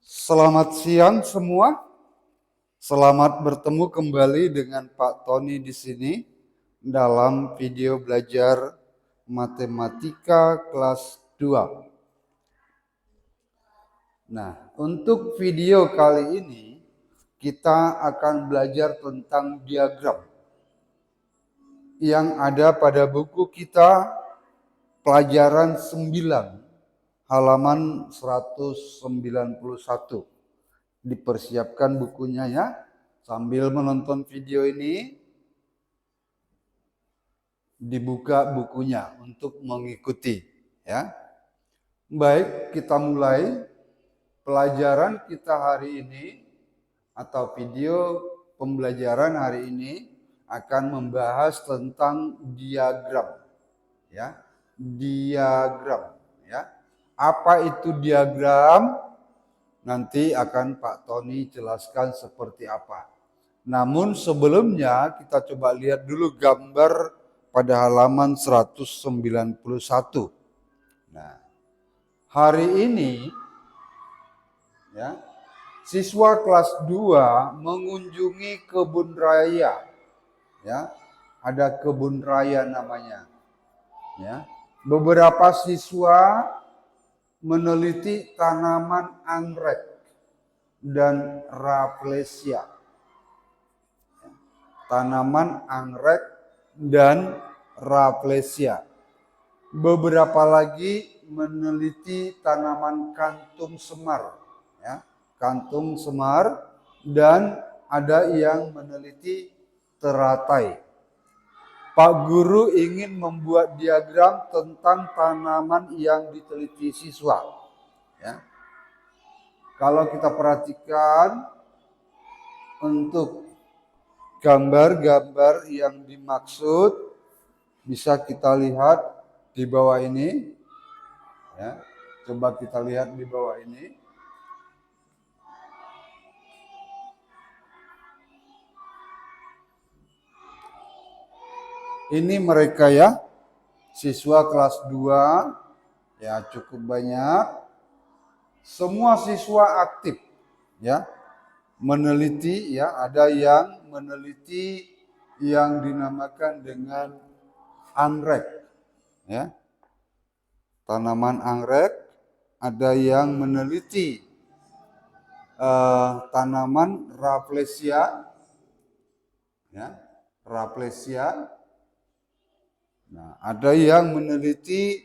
Selamat siang semua. Selamat bertemu kembali dengan Pak Tony di sini dalam video belajar matematika kelas 2. Nah, untuk video kali ini kita akan belajar tentang diagram yang ada pada buku kita pelajaran 9 halaman 191. Dipersiapkan bukunya ya. Sambil menonton video ini, dibuka bukunya untuk mengikuti ya. Baik, kita mulai pelajaran kita hari ini atau video pembelajaran hari ini akan membahas tentang diagram ya. Diagram ya. Apa itu diagram? Nanti akan Pak Tony jelaskan seperti apa. Namun sebelumnya kita coba lihat dulu gambar pada halaman 191. Nah, hari ini ya, siswa kelas 2 mengunjungi kebun raya. Ya, ada kebun raya namanya. Ya. Beberapa siswa meneliti tanaman anggrek dan Rafflesia. Tanaman anggrek dan Rafflesia. Beberapa lagi meneliti tanaman kantung semar, ya, kantung semar, dan ada yang meneliti teratai. Pak Guru ingin membuat diagram tentang tanaman yang diteliti siswa. Ya. Kalau kita perhatikan untuk gambar-gambar yang dimaksud bisa kita lihat di bawah ini. Ya, coba kita lihat di bawah ini. Ini mereka ya, siswa kelas 2, ya cukup banyak. Semua siswa aktif ya, meneliti ya, ada yang meneliti yang dinamakan dengan anggrek ya. Tanaman anggrek, ada yang meneliti tanaman Rafflesia ya, Rafflesia. Nah, ada yang meneliti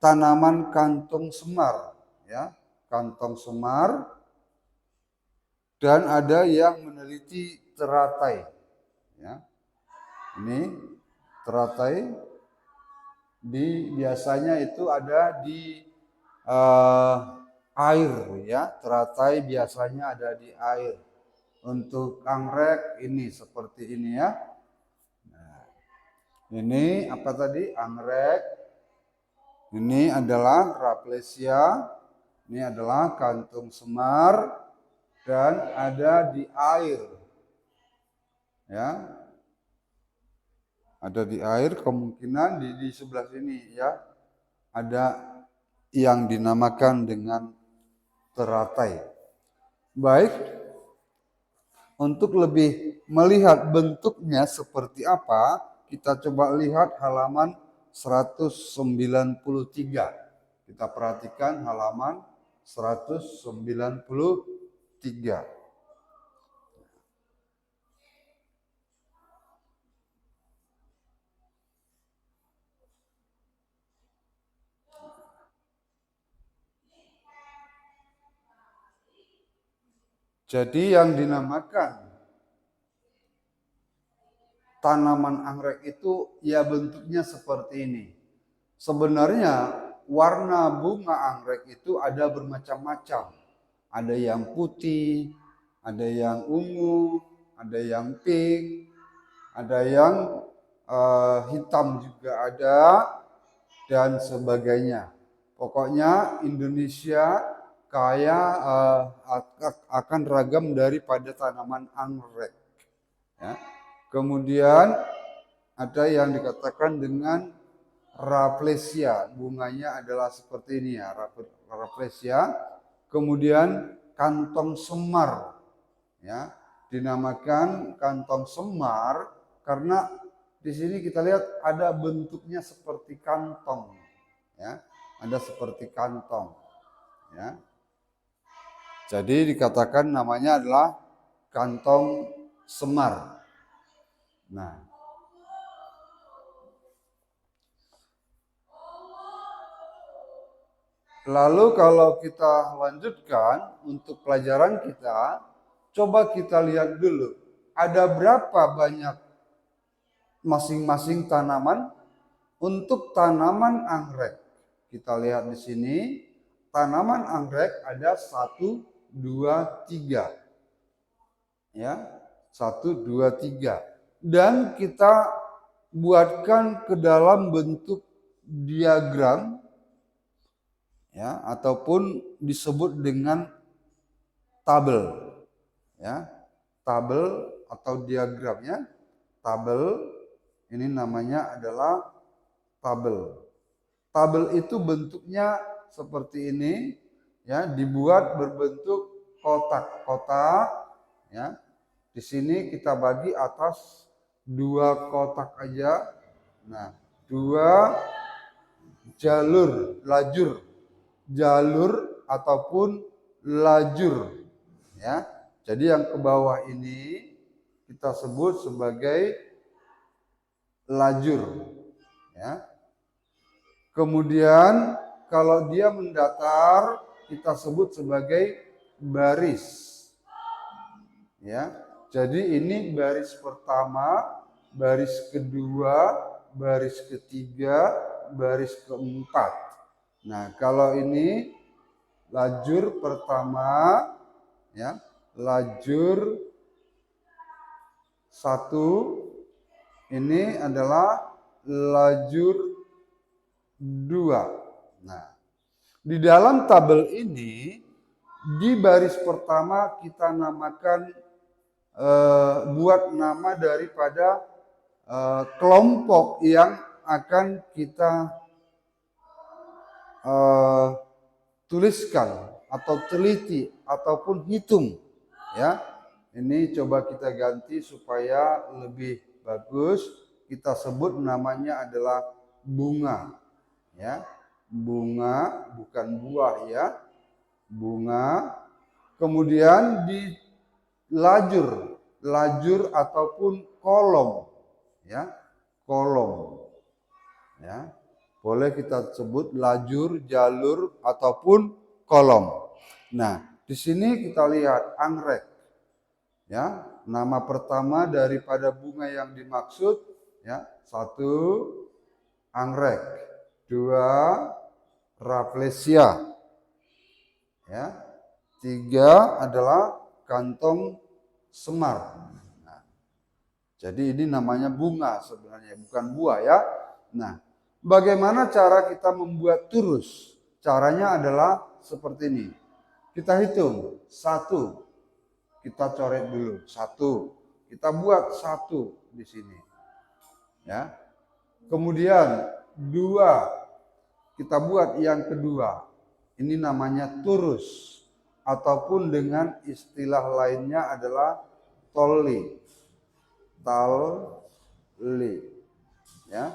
tanaman kantung semar ya, kantong semar, dan ada yang meneliti teratai ya. Ini teratai biasanya itu ada di air ya, teratai biasanya ada di air. Untuk anggrek ini seperti ini ya. Nah, ini apa tadi? Anggrek. Ini adalah Rafflesia. Ini adalah kantung semar dan ada di air. Ya. Ada di air, kemungkinan di sebelah sini ya. Ada yang dinamakan dengan teratai. Baik, untuk lebih melihat bentuknya seperti apa, kita coba lihat halaman 193. Kita perhatikan halaman 193. Jadi yang dinamakan tanaman anggrek itu ya bentuknya seperti ini. Sebenarnya warna bunga anggrek itu ada bermacam-macam. Ada yang putih, ada yang ungu, ada yang pink, ada yang hitam juga ada, dan sebagainya. Pokoknya Indonesia kaya akan ragam daripada tanaman anggrek. Ya. Kemudian ada yang dikatakan dengan Rafflesia, bunganya adalah seperti ini ya, Rafflesia. Kemudian kantong semar, ya, dinamakan kantong semar karena di sini kita lihat ada bentuknya seperti kantong, ya, ada seperti kantong, ya. Jadi dikatakan namanya adalah kantong semar. Nah, lalu kalau kita lanjutkan untuk pelajaran kita, coba kita lihat dulu, ada berapa banyak masing-masing tanaman. Untuk tanaman anggrek, kita lihat di sini, tanaman anggrek ada 1, 2, 3. Ya, 1, 2, 3. Dan kita buatkan ke dalam bentuk diagram, ya, ataupun disebut dengan tabel, ya, tabel atau diagramnya, tabel ini namanya adalah tabel. Tabel itu bentuknya seperti ini, ya, dibuat berbentuk kotak-kotak, ya. Di sini kita bagi atas 2 kotak aja. Nah, 2 jalur ataupun lajur, ya. Jadi yang ke bawah ini kita sebut sebagai lajur, ya. Kemudian kalau dia mendatar kita sebut sebagai baris. Ya. Jadi ini baris pertama, baris kedua, baris ketiga, baris keempat. Nah, kalau ini lajur pertama, ya, lajur 1, ini adalah lajur 2. Nah, di dalam tabel ini, di baris pertama kita namakan, buat nama daripada kelompok yang akan kita tuliskan atau teliti ataupun hitung, ya. Ini coba kita ganti supaya lebih bagus. Kita sebut namanya adalah bunga. Ya, bunga bukan buah, ya, bunga. Kemudian di lajur ataupun kolom, ya, kolom, ya, boleh kita sebut lajur, jalur ataupun kolom. Nah, di sini kita lihat anggrek, ya, nama pertama daripada bunga yang dimaksud, ya, 1 anggrek. 2 Rafflesia, ya. 3 adalah kantong semar. Nah, jadi ini namanya bunga sebenarnya, bukan buah, ya. Nah, bagaimana cara kita membuat turus? Caranya adalah seperti ini. Kita hitung 1, kita coret dulu 1, kita buat 1 di sini, ya. Kemudian 2, kita buat yang kedua. Ini namanya turus ataupun dengan istilah lainnya adalah toli. Tali, ya,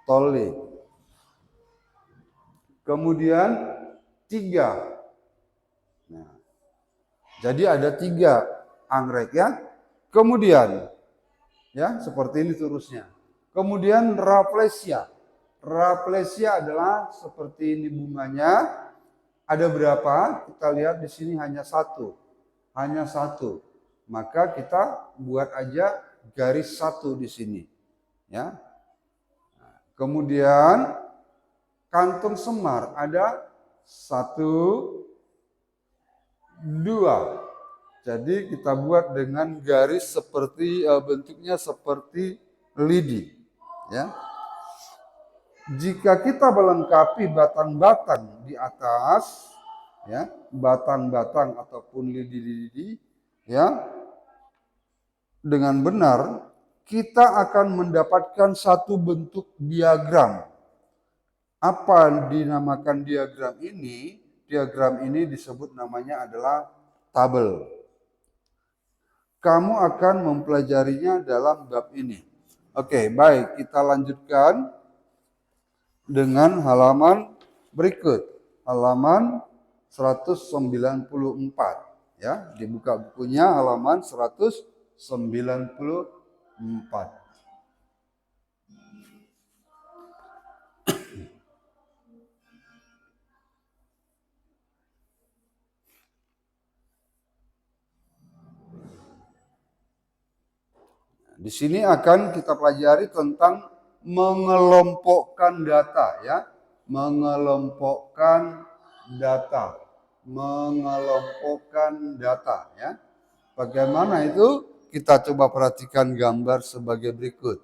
toli. Kemudian 3. Nah, jadi ada 3 anggrek, ya. Kemudian, ya, seperti ini turusnya. Kemudian Rafflesia. Rafflesia adalah seperti ini bunganya. Ada berapa? Kita lihat di sini hanya 1. Hanya 1. Maka kita buat aja garis 1 di sini, ya. Kemudian kantong semar ada 1, 2. Jadi kita buat dengan garis seperti bentuknya seperti lidi, ya. Jika kita melengkapi batang-batang di atas, ya, batang-batang ataupun lidi-lidi, ya, dengan benar, kita akan mendapatkan satu bentuk diagram. Apa dinamakan diagram ini? diagram ini disebut namanya adalah tabel. Kamu akan mempelajarinya dalam bab ini. Oke, baik, kita lanjutkan dengan halaman berikut. Halaman 194 ya, dibuka bukunya halaman 194. Di sini akan kita pelajari tentang mengelompokkan data ya, mengelompokkan data, mengelompokkan data ya. Bagaimana itu? Kita coba perhatikan gambar sebagai berikut.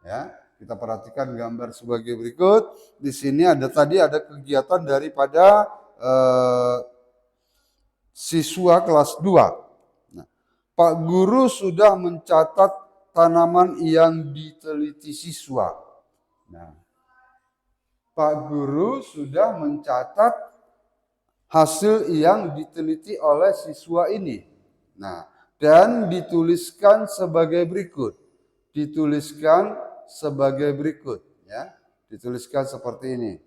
Ya, kita perhatikan gambar sebagai berikut. Di sini ada kegiatan daripada siswa kelas 2. Pak guru sudah mencatat tanaman yang diteliti siswa. Nah, Pak guru sudah mencatat hasil yang diteliti oleh siswa ini. Nah, dan dituliskan sebagai berikut. Dituliskan sebagai berikut, ya. Dituliskan seperti ini.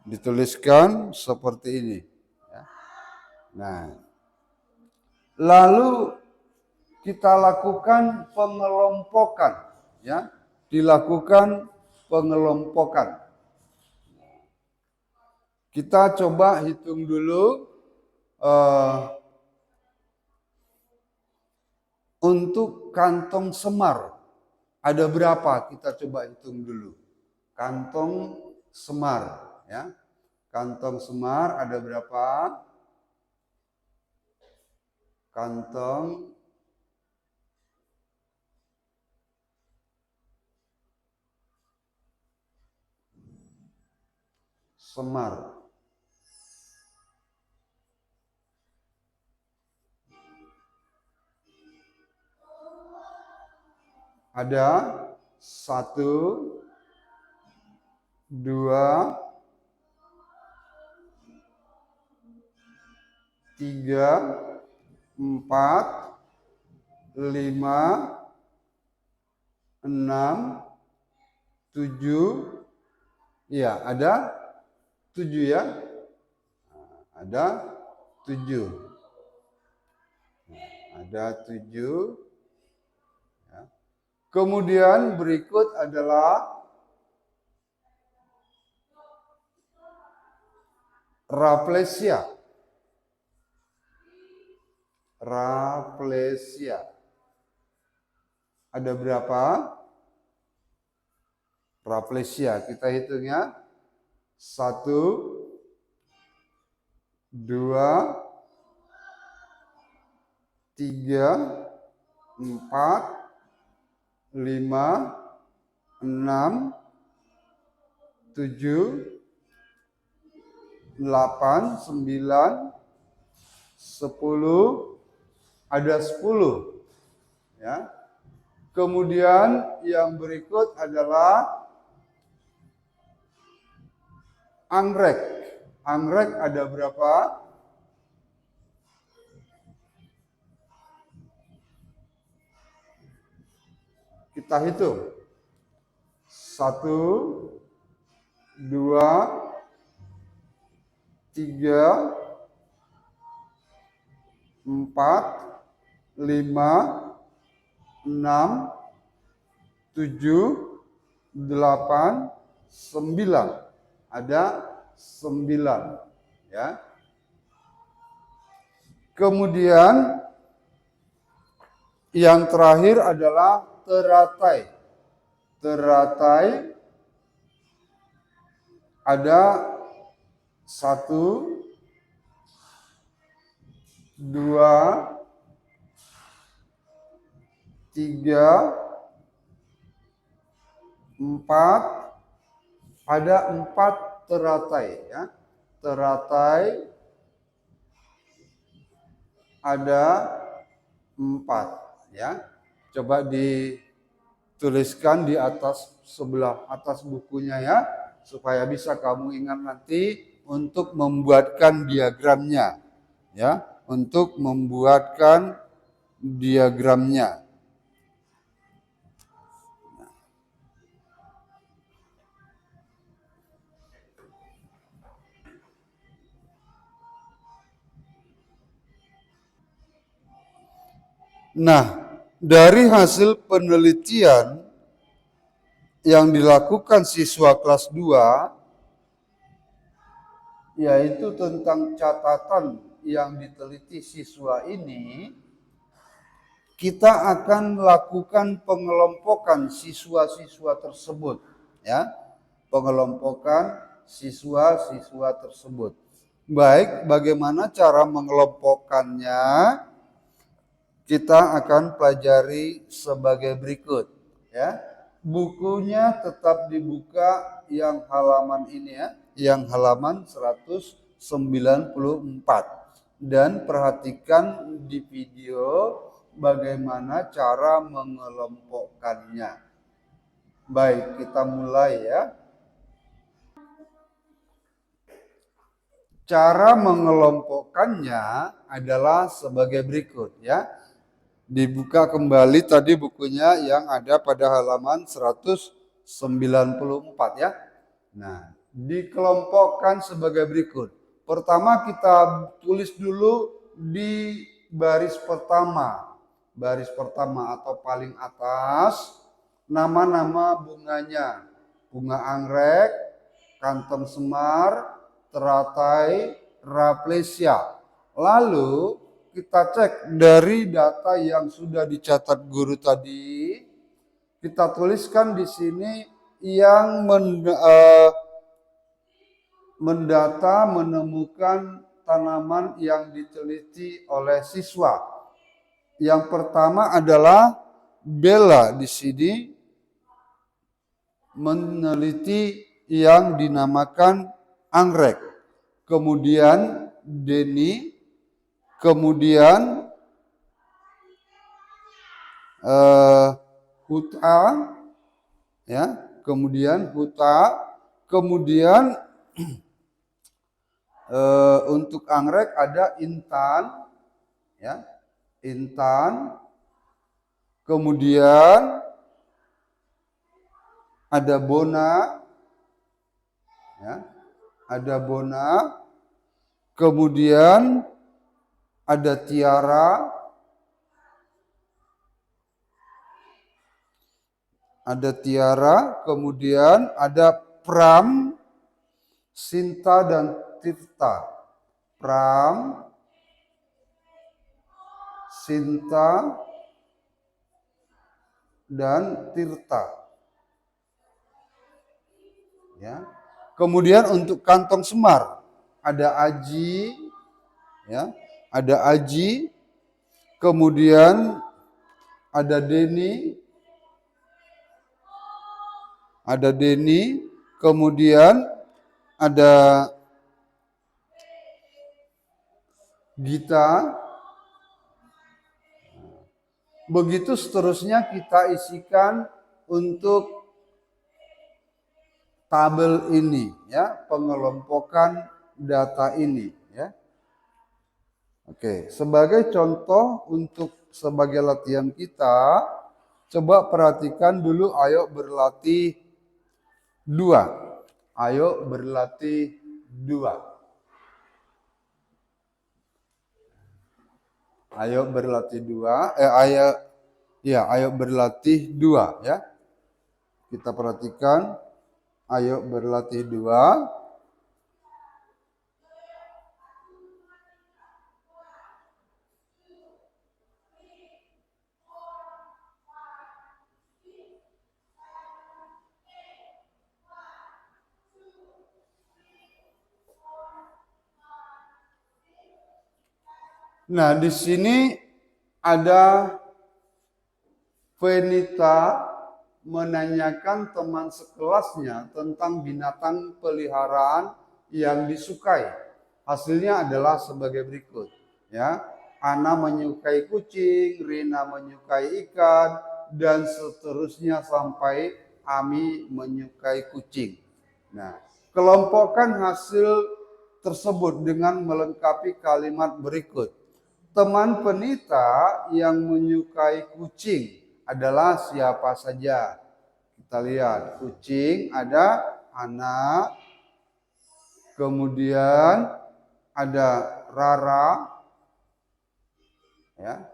Dituliskan seperti ini. Nah, lalu kita lakukan pengelompokan, ya, dilakukan pengelompokan. Kita coba hitung dulu untuk kantong semar ada berapa? Kita coba hitung dulu. Kantong semar, ya. Kantong semar ada berapa? Kantong semar. Ada 1, 2, 3, 4, 5, 6, 7. Iya, ada 7 ya. Ada 7. Ada 7. Kemudian berikut adalah Rafflesia. Rafflesia. Ada berapa? Rafflesia. Kita hitungnya 1, 2, 3, 4, 5, 6, 7, 8, 9, 10, ada 10. Ya. Kemudian yang berikut adalah anggrek. Anggrek ada berapa? Kita hitung. 1, 2, 3, 4, 5, 6, 7, 8, 9. Ada 9. Ya. Kemudian yang terakhir adalah teratai. Teratai ada 1, 2, 3, 4, ada 4 teratai ya. Teratai ada 4 ya. Coba tuliskan di atas sebelah atas bukunya ya, supaya bisa kamu ingat nanti untuk membuatkan diagramnya ya, untuk membuatkan diagramnya. Nah, dari hasil penelitian yang dilakukan siswa kelas 2, yaitu tentang catatan yang diteliti siswa ini, kita akan lakukan pengelompokan siswa-siswa tersebut ya, pengelompokan siswa-siswa tersebut. Baik, bagaimana cara mengelompokkannya? Kita akan pelajari sebagai berikut ya. Bukunya tetap dibuka yang halaman ini ya, yang halaman 194, dan perhatikan di video bagaimana cara mengelompokkannya. Baik, kita mulai ya. Cara mengelompokkannya adalah sebagai berikut ya. Dibuka kembali tadi bukunya yang ada pada halaman 194 ya. Nah, dikelompokkan sebagai berikut. Pertama kita tulis dulu di baris pertama. Baris pertama atau paling atas nama-nama bunganya. Bunga anggrek, kantong semar, teratai, raplesia. Lalu kita cek dari data yang sudah dicatat guru tadi, kita tuliskan di sini yang mendata menemukan tanaman yang diteliti oleh siswa. Yang pertama adalah Bella di sini meneliti yang dinamakan anggrek. Kemudian Denny, kemudian Huta ya, kemudian Huta, kemudian untuk anggrek ada Intan ya, Intan, kemudian ada Bona ya, ada Bona, kemudian ada Tiara, kemudian ada Pram, Sinta dan Tirta. Pram, Sinta dan Tirta. Ya. Kemudian untuk kantong semar ada Aji ya, ada Aji, kemudian ada Denny, kemudian ada Gita. Begitu seterusnya kita isikan untuk tabel ini ya, pengelompokan data ini ya. Oke, sebagai contoh untuk sebagai latihan kita, coba perhatikan dulu, ayo berlatih 2. Ayo berlatih 2. Ayo berlatih 2. Ayo berlatih 2 ya. Kita perhatikan. Ayo berlatih 2. Nah, di sini ada Venita menanyakan teman sekelasnya tentang binatang peliharaan yang disukai. Hasilnya adalah sebagai berikut, ya. Ana menyukai kucing, Rina menyukai ikan, dan seterusnya sampai Ami menyukai kucing. Nah, kelompokkan hasil tersebut dengan melengkapi kalimat berikut. Teman penita yang menyukai kucing adalah siapa saja. Kita lihat, kucing ada anak, kemudian ada Rara, ya.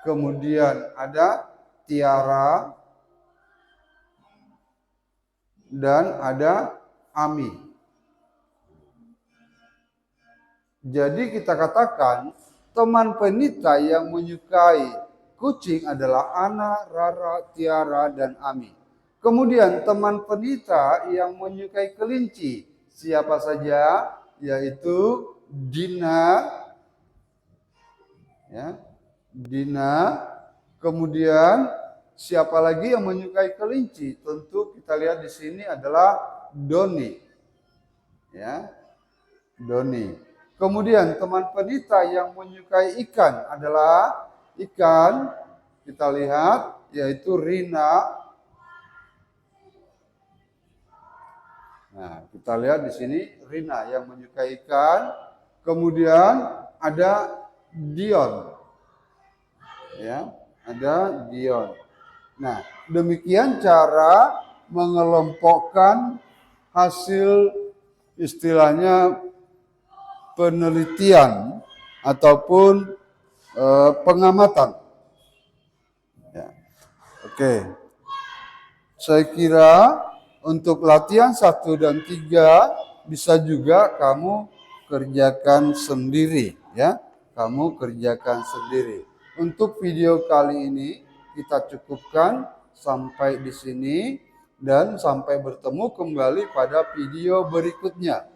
Kemudian ada Tiara, dan ada Ami. Jadi kita katakan teman penita yang menyukai kucing adalah Ana, Rara, Tiara, dan Ami. Kemudian teman penita yang menyukai kelinci siapa saja? Yaitu Dina, ya, Dina. Kemudian siapa lagi yang menyukai kelinci? Tentu kita lihat di sini adalah Doni, ya, Doni. Kemudian teman penita yang menyukai ikan adalah ikan. Kita lihat yaitu Rina. Nah, kita lihat di sini Rina yang menyukai ikan. Kemudian ada Dion. Ya, ada Dion. Nah, demikian cara mengelompokkan hasil istilahnya penelitian ataupun pengamatan. Ya. Oke. Saya kira untuk latihan 1 dan 3 bisa juga kamu kerjakan sendiri, ya. Kamu kerjakan sendiri. Untuk video kali ini kita cukupkan sampai di sini dan sampai bertemu kembali pada video berikutnya.